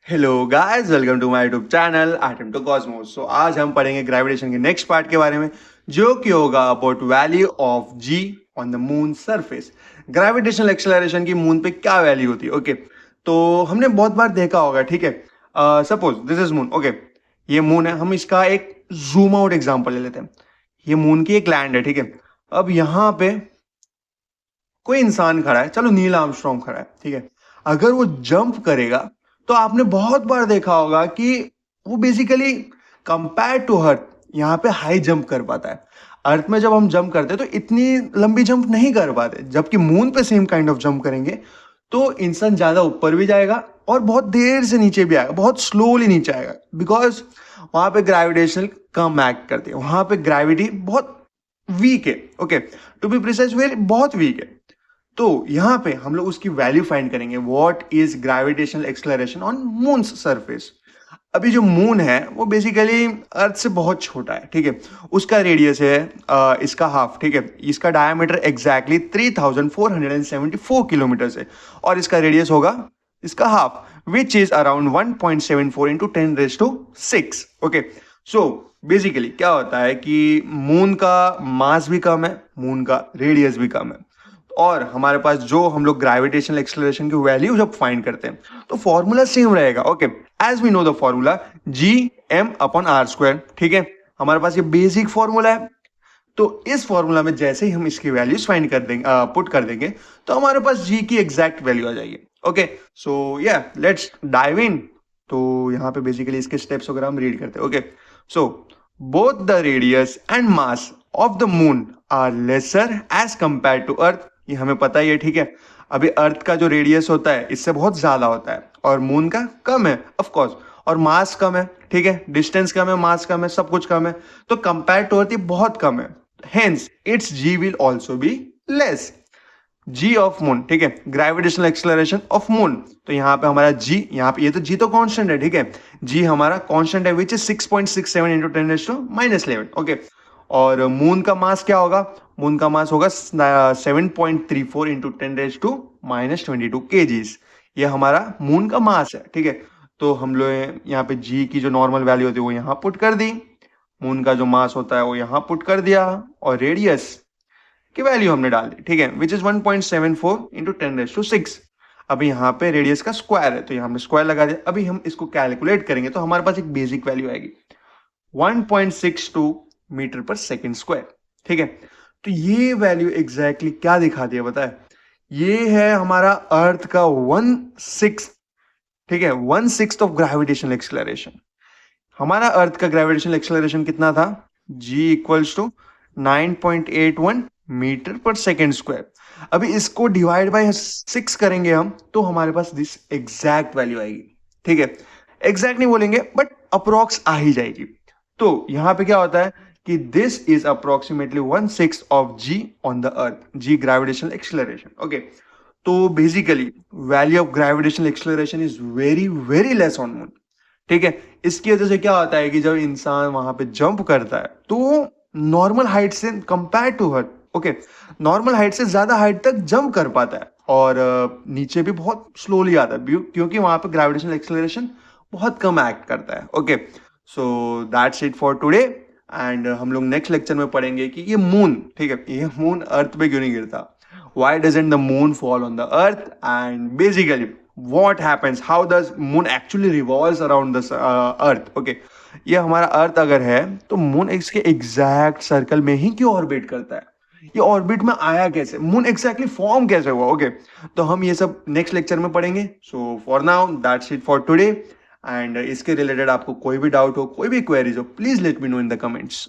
Hello guys, welcome to my YouTube channel Atom to Cosmos. So आज हम पढ़ेंगे gravitation के नेक्स्ट पार्ट के बारे में, जो कि होगा about value of G on the moon surface. Gravitational acceleration की मून पे क्या वैल्यू होती है? ओके, तो हमने बहुत बार देखा होगा, ठीक है। Suppose this is moon. Okay, ये मून है। हम इसका एक जूम आउट एग्जांपल ले लेते हैं। ये मून की एक लैंड है, ठीक है। अब यहाँ पे कोई इंसान खड़ा है, चलो नील आर्मस्ट्रॉन्ग खड़ा है, ठीक है। अगर वो जंप करेगा तो आपने बहुत बार देखा होगा कि वो बेसिकली कंपेयर टू अर्थ यहाँ पे हाई जंप कर पाता है। अर्थ में जब हम जंप करते हैं तो इतनी लंबी जंप नहीं कर पाते, जबकि मून पे सेम काइंड ऑफ जंप करेंगे तो इंसान ज्यादा ऊपर भी जाएगा और बहुत देर से नीचे भी आएगा, बहुत स्लोली नीचे आएगा, बिकॉज वहां पे ग्रेविटेशनल कम एक्ट करती है, वहां पे ग्रेविटी बहुत वीक है। Okay, to be precise very बहुत वीक है। तो यहां पे हम लोग उसकी वैल्यू फाइंड करेंगे, what is gravitational acceleration on moon surface. अभी जो मून है वो बेसिकली अर्थ से बहुत छोटा है, ठीक है। उसका रेडियस है इसका हाफ, ठीक है। इसका डायमीटर एग्जैक्टली 3474 किलोमीटर है और इसका रेडियस होगा इसका half, which is around 1.74 into 10⁶। Okay, so basically क्या होता है कि मून का मास भी कम है, मून का रेडियस भी कम है, और हमारे पास जो हम लोग ग्रेविटेशनल एक्सेलरेशन की वैल्यू जब फाइंड करते हैं तो फॉर्मूला सेम रहेगा। Okay, as we know the formula G M upon R square, ठीक है। हमारे पास ये बेसिक फॉर्मूला है। तो इस फॉर्मूला में जैसे ही हम इसकी वैल्यूज फाइंड कर देंगे, पुट कर देंगे, तो हमारे पास जी की एग्जैक्ट वैल्यू आ जाएगी। ओके, सो या लेट्स डाइव इन। तो यहाँ पे बेसिकली इसके स्टेप्स वगैरह हम रीड करते हैं। Okay, so both the radius and mass of the moon are lesser as compare to earth. ये हमें पता ही है, ठीक है। अभी अर्थ का जो रेडियस होता है इससे बहुत ज्यादा होता है और मून का कम है, ऑफ कोर्स, और मास कम है, ठीक है। डिस्टेंस कम है, मास कम है, सब कुछ कम है, तो कंपेयर टू अर्थ ये बहुत कम है। Hence its G will also be less. G of moon, ठीक है, ग्रेविटेशनल एक्सेलरेशन ऑफ मून। तो यहाँ पे हमारा जी, यहाँ पे ये तो जी तो कांस्टेंट है, ठीक है। जी हमारा कांस्टेंट है, विच इज 6.67 इंटू 10⁻11। ओके, और मून का मास क्या होगा? मून का मास होगा 7.34 इंटू 10⁻22 केजीज। ये हमारा मून का मास है, ठीक है। तो हम लोग यहाँ पे जी की जो नॉर्मल वैल्यू होती है वो यहाँ पुट कर दी, मून का जो मास होता है वो यहाँ पुट कर दिया, और रेडियस की वैल्यू हमने डाल दी, ठीक है, विच इज 1.74 इंटू 10⁻6। अभी यहाँ पे रेडियस का स्क्वायर है तो यहाँ हमने स्क्वायर लगा दिया। अभी हम इसको कैलकुलेट करेंगे तो हमारे पास एक बेसिक वैल्यू आएगी 1.62 मीटर पर सेकेंड स्क्वायर, ठीक है। तो ये वैल्यू एग्जैक्टली क्या दिखाती है बताए? ये है हमारा अर्थ का 1/6, ठीक है, 1/6 ऑफ ग्रेविटेशनल एक्सेलरेशन। हमारा अर्थ का ग्रेविटेशनल एक्सेलरेशन कितना था? जी इक्वल्स टू 9.81 मीटर पर सेकेंड स्क्वायर। अभी इसको डिवाइड बाय 6 करेंगे हम तो हमारे पास दिस एग्जैक्ट वैल्यू आएगी, ठीक है। एग्जैक्ट नहीं बोलेंगे बट अप्रोक्स आ ही जाएगी। तो यहां पे क्या होता है कि this is approximately 1/6 of G on the earth, G gravitational acceleration. Okay, तो basically value of gravitational acceleration is very very less on moon, ठीक है। इसकी वजह से क्या होता है कि जब इंसान वहां पे जंप करता है तो नॉर्मल हाइट से compare to earth, okay, normal height से ज्यादा हाइट तक जंप कर पाता है, और नीचे भी बहुत स्लोली आता है क्योंकि वहां पे ग्रेविटेशनल एक्सेलरेशन बहुत कम एक्ट करता है। Okay, so that's it for today. And हम लोग नेक्स्ट लेक्चर में पढ़ेंगे कि ये मून, ठीक है, ये मून अर्थ पे क्यों नहीं गिरता, why doesn't the moon fall on the earth, and basically what happens, how does moon actually revolves around the earth। okay, ये हमारा अर्थ अगर है तो मून इसके एग्जैक्ट सर्कल में ही क्यों ऑर्बिट करता है, ये ऑर्बिट में आया कैसे, मून एग्जैक्टली फॉर्म कैसे हुआ। ओके, तो हम ये सब नेक्स्ट लेक्चर में पढ़ेंगे। So for now that's it for today. And इसके रिलेटेड आपको कोई भी डाउट हो, कोई भी क्वेरीज हो, please let me know in the comments.